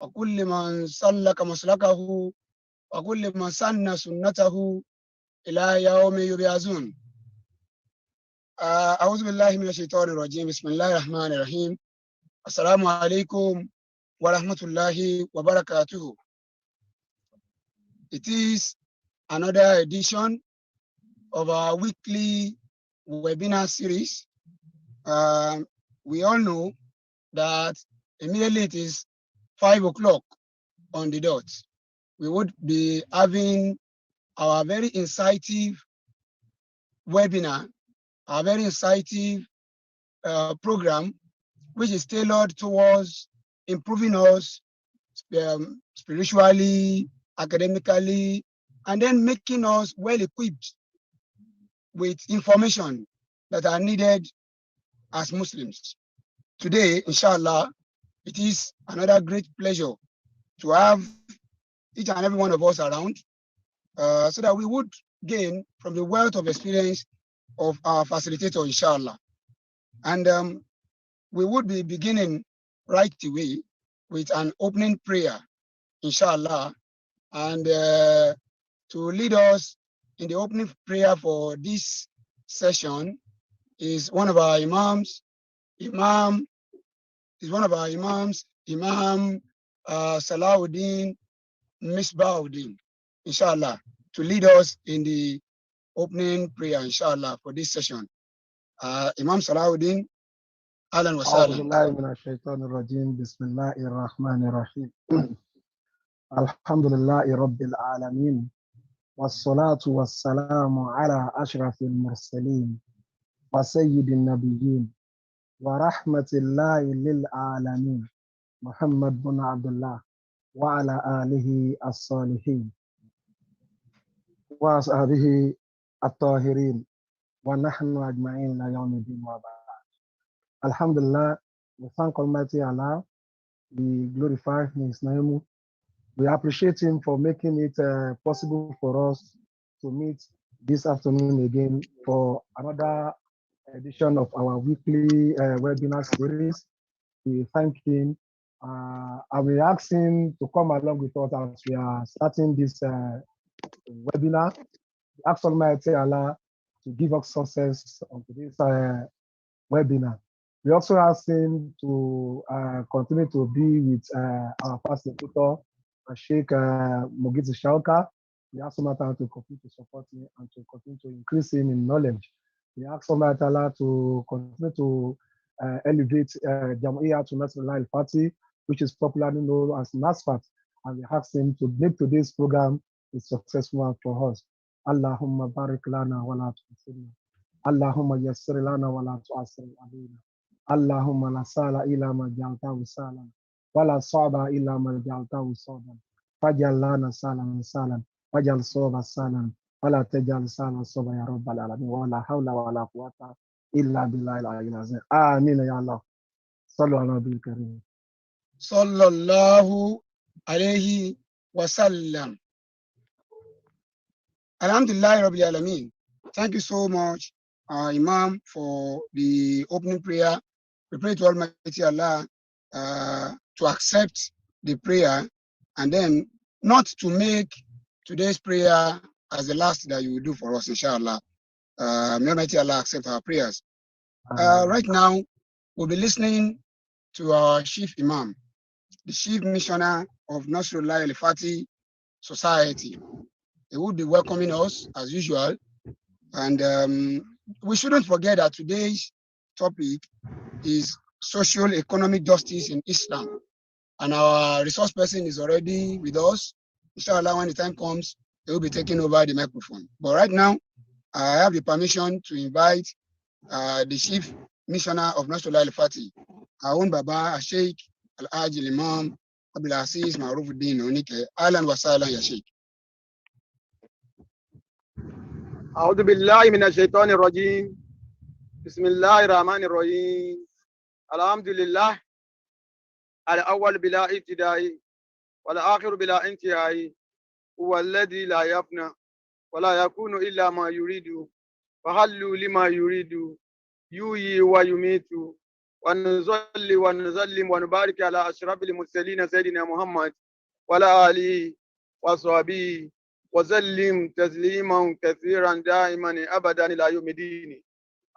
وكل من سلك مسلكه وكل من سن سنته إلى يوم يبعثون. أعوذ بالله من الشيطان الرجيم. بسم الله الرحمن الرحيم. السلام عليكم ورحمة الله وبركاته. It is another edition of our weekly webinar series. We all know that immediately it is 5 o'clock on the dot. We would be having our very incisive webinar, our very incisive program, which is tailored towards improving us spiritually, academically, and then making us well equipped with information that are needed as Muslims. Today, inshallah, it is another great pleasure to have each and every one of us around so that we would gain from the wealth of experience of our facilitator, inshallah. And we would be beginning right away with an opening prayer, inshallah. And to lead us in the opening prayer for this session is one of our imams, Imam Salahuddin Misbahuddin, inshallah, to lead us in the opening prayer, inshallah, for this session. Imam Salahuddin, ahlan wa أعوذ sahlan. بالله من الشيطان الرجيم بسم الله الرحمن الرحيم الحمد لله رب العالمين والصلاة والسلام على أشرف المرسلين وسيد النبيين ورحمة الله للعالمين محمد بن عبد الله وعلى آله الصالحين وأصحابه الطاهرين ونحن أجمعين إلى يوم الدين وبعد. Alhamdulillah, we thank Almighty Allah, we glorify His name, we appreciate Him for making it possible for us to meet this afternoon again for another edition of our weekly webinar series. We thank Him and we ask Him to come along with us as we are starting this webinar. We ask Almighty Allah to give us success on this webinar. We also ask him to continue to be with our facilitator, Sheikh Mogitsi Shauka. We ask Almighty to continue to support him and to continue to increase him in knowledge. We ask Almighty to continue to elevate Jam'iyyat Nasrullah al-Fati, which is popularly known as NASFAT, and we ask him to make today's program a successful one for us. Allahumma barik lana wa la tu'sirna. Allahumma yassir lana wa la tu'assir alayna. Allahumma la sala illa ma ja'altahu salan wa la sa'ba illa ma ja'altahu saban faj'al lana salan salan waj'al sawba salan wa la taj'al salan sawba ya rabbal alamin wa la hawla wa la quwwata illa billahi al-aliyyil azim. Amin ya Allah. Sallu ala nabiyil karim. Sallallahu alayhi wa sallam. Alhamdulillah Rabbil Alameen. Thank you so much, Imam, for the opening prayer. We pray to Almighty Allah to accept the prayer and then not to make today's prayer as the last that you will do for us, inshallah. May Almighty Allah accept our prayers. Right now, we'll be listening to our Chief Imam, the Chief Missioner of Nasrullah al-Fati Society. He will be welcoming us as usual. And we shouldn't forget that today's topic is socio-economic justice in Islam. And our resource person is already with us. Inshallah, when the time comes, he will be taking over the microphone. But right now, I have the permission to invite the Chief Missioner of Nasrullah al-Fati, our own Baba, Sheikh Al-Hajj Imam Abdul Aziz Marufuddin Onike. Ahlan wa sahlan ya Sheikh. أعوذ بالله من الشيطان الرجيم بسم الله الرحمن الرحيم الحمد لله الأول بلا ابتداء والآخر بلا انتهاء هو الذي لا يفنى ولا يكون إلا ما يريد فهل لما يريد يحيي ويميت ونصلي ونسلم ونبارك على أشرف المرسلين سيدنا محمد وعلى آله وصحبه وسلم تسليما كثيرا دائما أبدا إلى يوم الدين.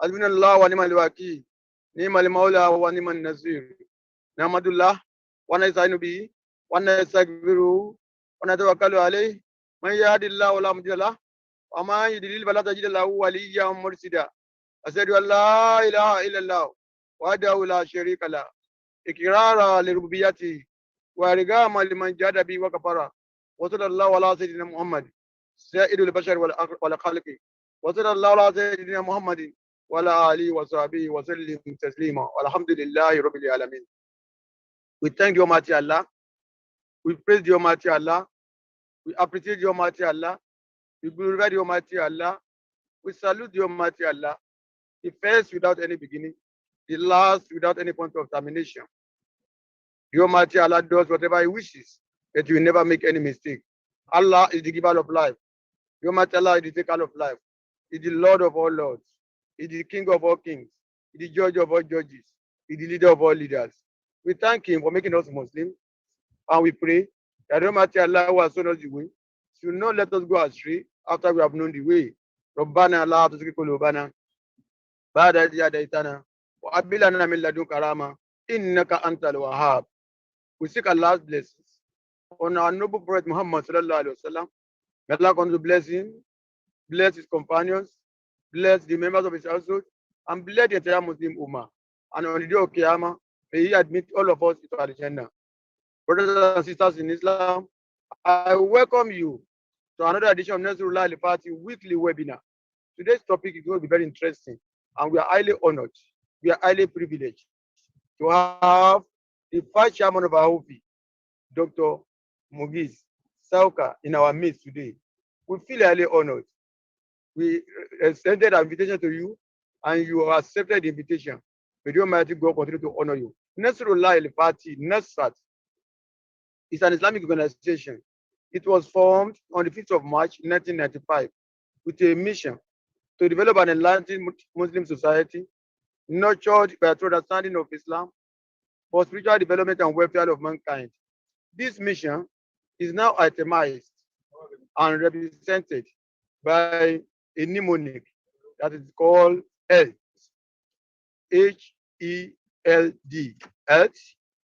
حسبنا الله ونعم الوكيل، نعم المولى ونعم النصير. نحمد الله ونستعين به ونستغفره ونتوكل عليه، من يهد الله ولا مضل له وما يضلل فلا تجد له وليا مرشدا. أشهد أن لا إله إلا الله وحده لا شريك له إقرارا لربوبيته وإرغاما لمن جاد به وكفر. وصلى الله على سيدنا محمد سيد البشر والخلق. وصلى الله على سيدنا محمد وعلى آله وصحبه وسلم تسليما والحمد لله رب العالمين. We thank the Almighty Allah. We praise the Almighty Allah. We appreciate the Almighty Allah. We glorify the Almighty Allah. We salute the Almighty Allah. The first without any beginning, the last without any point of termination. The Almighty Allah does whatever He wishes, but He will never make any mistake. Allah is the giver of life. The Almighty Allah is the taker of life. He is the Lord of all lords. He is the King of all kings. He is the Judge of all judges. He is the leader of all leaders. We thank Him for making us Muslims, and we pray that the Almighty Allah who has shown us the way should not let us go astray after we have known the way. ربنا لا تزغ قلوبنا بعد إذ هديتنا وهب لنا من لدنك رحمة إنك أنت الوهاب. We seek Allah's blessings on our noble Prophet Muhammad sallallahu alaihi wasallam. May Allah continue to bless him, bless his companions, bless the members of his household, and bless the entire Muslim Ummah. And on the day of Qiyamah, may He admit all of us into Al-Jannah. Brothers and sisters in Islam, I welcome you to another edition of Nasrullah Al-Fati weekly webinar. Today's topic is going to be very interesting, and we are highly honored, we are highly privileged to have the vice chairman of our OFI, Dr. Mugiz Sauka, in our midst today. We feel highly honored. We extended our invitation to you, and you accepted the invitation. May the Almighty God continue to honor you. Nasrullah Al-Fati, Nasrat, is an Islamic organization. It was formed on the 5th of March 1995 with a mission to develop an enlightened Muslim society nurtured by a true understanding of Islam for spiritual development and welfare of mankind. This mission is now itemized and represented by a mnemonic that is called HEALTH, H-E-L-D, Health,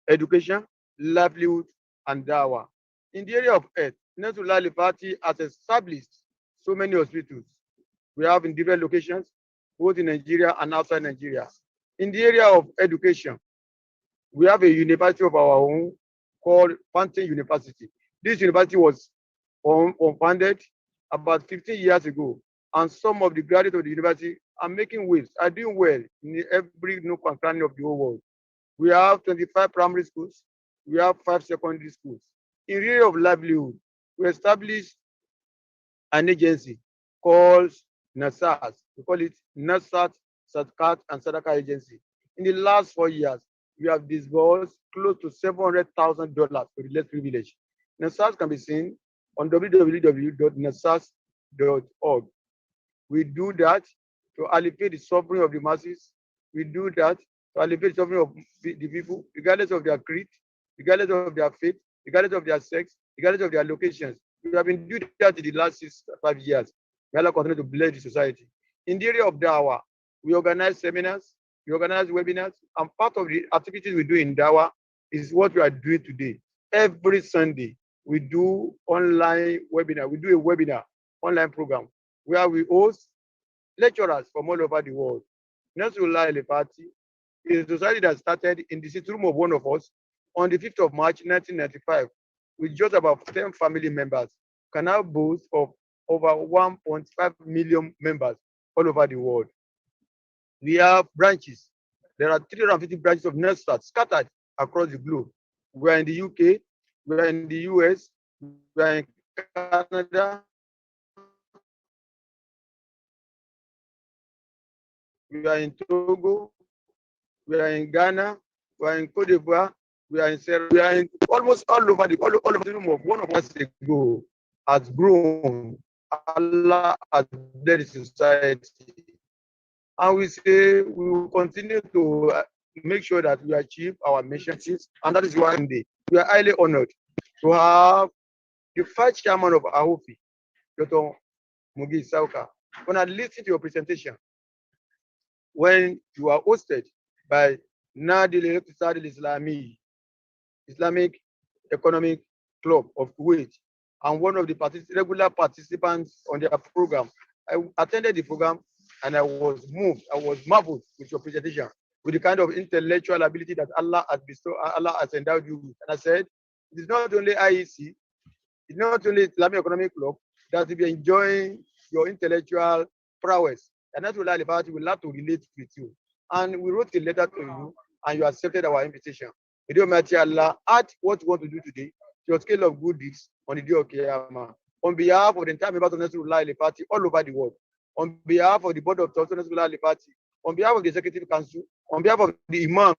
Education, Livelihood, and Dawah. In the area of health, Nasrullah Al-Fati has established so many hospitals we have in different locations, both in Nigeria and outside Nigeria. In the area of education, we have a university of our own called Fountain University. This university was founded about 15 years ago, and some of the graduates of the university are making waves, are doing well in every nook and cranny of the whole world. We have 25 primary schools, we have 5 secondary schools. In the area of livelihood, we established an agency called NASAS. We call it Nasat, Sadqat, and Sadaqah Agency. In the last 4 years, we have disbursed close to $700,000 for the less privileged. NASAS can be seen on www.nasas.org. We do that to alleviate the suffering of the masses. We do that to alleviate the suffering of the people, regardless of their creed, regardless of their faith, regardless of their sex, regardless of their locations. We have been doing that in the last 5 years. May Allah continue to bless the society. In the area of Dawah, we organize seminars, we organize webinars, and part of the activities we do in Dawah is what we are doing today. Every Sunday, we do online webinar. We do a webinar, online program, where we host lecturers from all over the world. Nasrullah Al-Fati is a society that started in the sitting room of one of us on the 5th of March 1995 with just about 10 family members, can now boast of over 1.5 million members all over the world. We have branches. There are 350 branches of Nasrat scattered across the globe. We are in the UK, we are in the US, we are in Canada, we are in Togo, we are in Ghana, we are in Cote d'Ivoire, we are in Sierra, we are in almost all over the room of one of us ago has grown. Allah has blessed society. And we say we will continue to make sure that we achieve our missions, and that is why we are highly honored to have the vice chairman of AOFI, Dr. Mugi Sauka. When I listen to your presentation, when you are hosted by Nadil Islamic Economic Club of Kuwait, and one of the regular participants on their program, I attended the program and I was moved, I was marveled with your presentation, with the kind of intellectual ability that Allah has bestowed, Allah has endowed you with. And I said, it is not only IEC, it's not only Islamic Economic Club that will be enjoying your intellectual prowess. And that's what Alibati will love to relate with you. And we wrote a letter to you, and you accepted our invitation. May the Almighty Allah add what you want to do today to your scale of good deeds on the day of Qiyamah. On behalf of the entire members of Nasrullah Party all over the world, on behalf of the board of trustees of Nasrullah Party, on behalf of the executive council, on behalf of the imams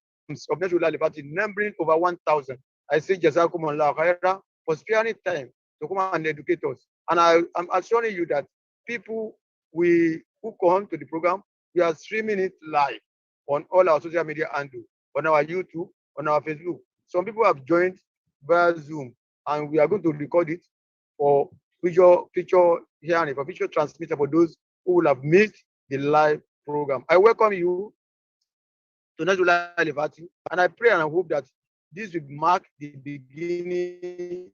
of Nasrullah Party, numbering over 1,000, I say Jazakumullah Khaira for sparing time to come and educate us. And I'm assuring you that people who come to the program, we are streaming it live on all our social media handles, on our YouTube, on our Facebook. Some people have joined via Zoom, and we are going to record it for future hearing, for future transmission for those who will have missed the live program. I welcome you to Nasrullah Party, and I pray and I hope that this will mark the beginning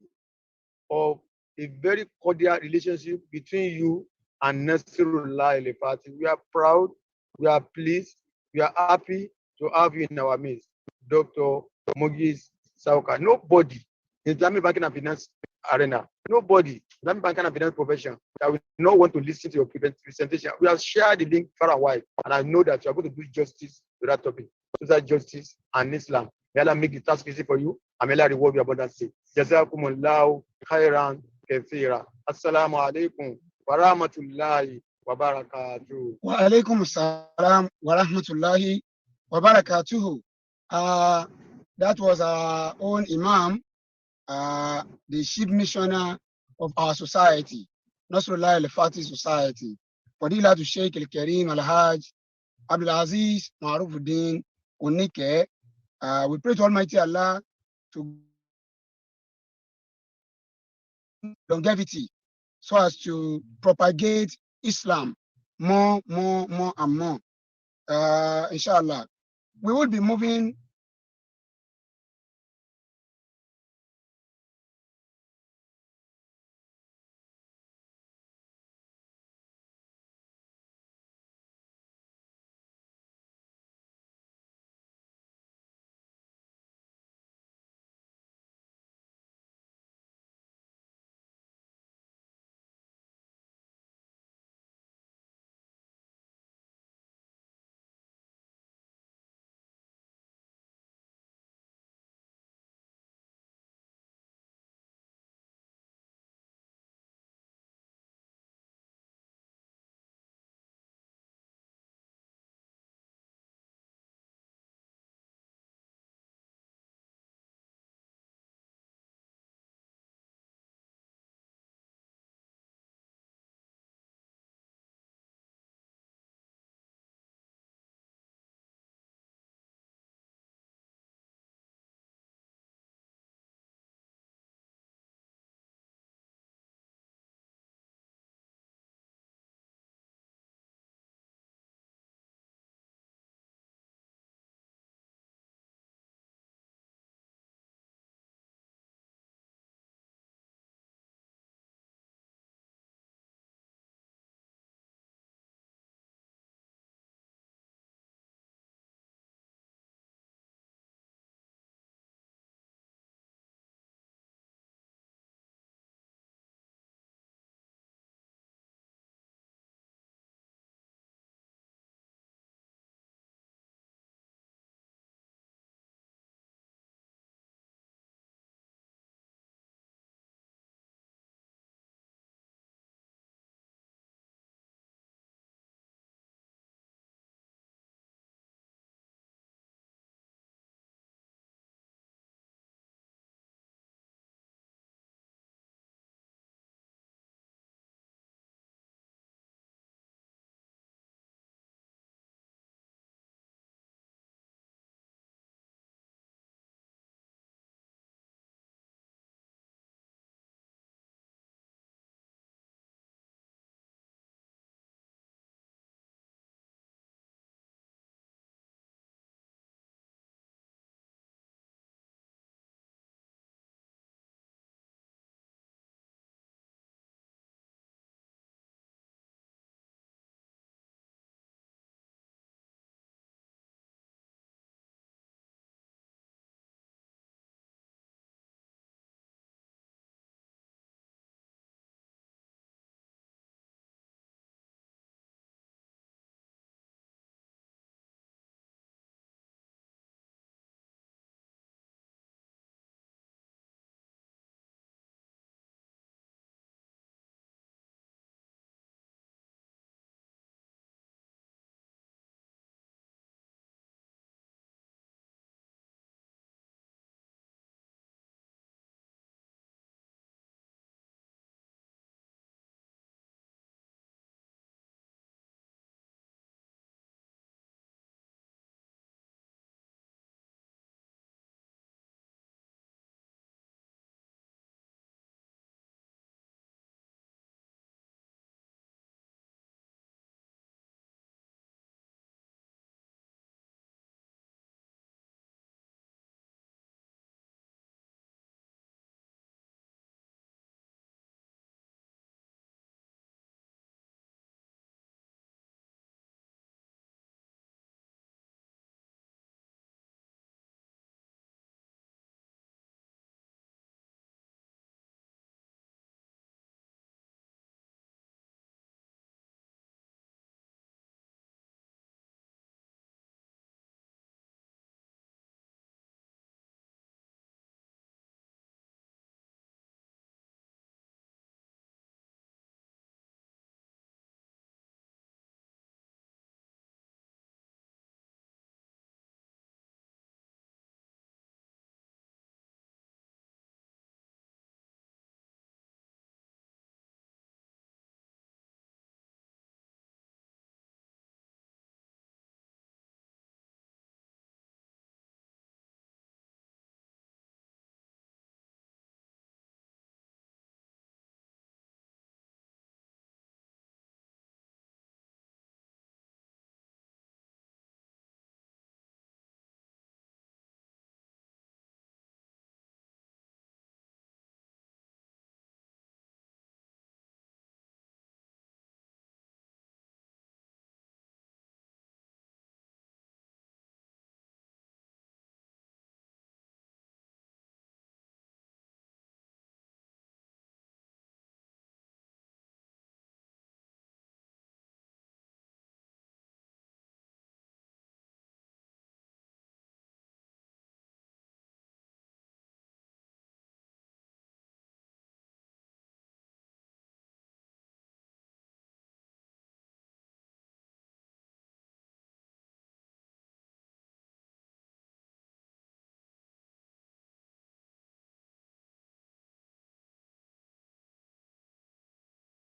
of a very cordial relationship between you and Nasrullah Party. We are proud, we are pleased, we are happy to have you in our midst, Dr. Mogis Sauka. Nobody in Islamic banking and finance arena, nobody in Islamic banking and finance profession that will not want to listen to your presentation. We have shared the link far and wide, and I know that you are going to do justice to that topic, social justice and Islam. May Allah make the task easy for you, and may Allah reward you abundantly. Jazakumullahu khairan kathira. Assalamu alaikum wa rahmatullahi wa barakatuh. Wa alaikum assalam wa rahmatullahi wa barakatuh. That was our own Imam, the chief missioner of our society, Nasrullah Al-Fatih Society, Fadila to Sheikh Al-Karim Al-Hajj Abdul Aziz Marufuddin Onike. We pray to Almighty Allah to longevity so as to propagate Islam more and more. Inshallah. We will be moving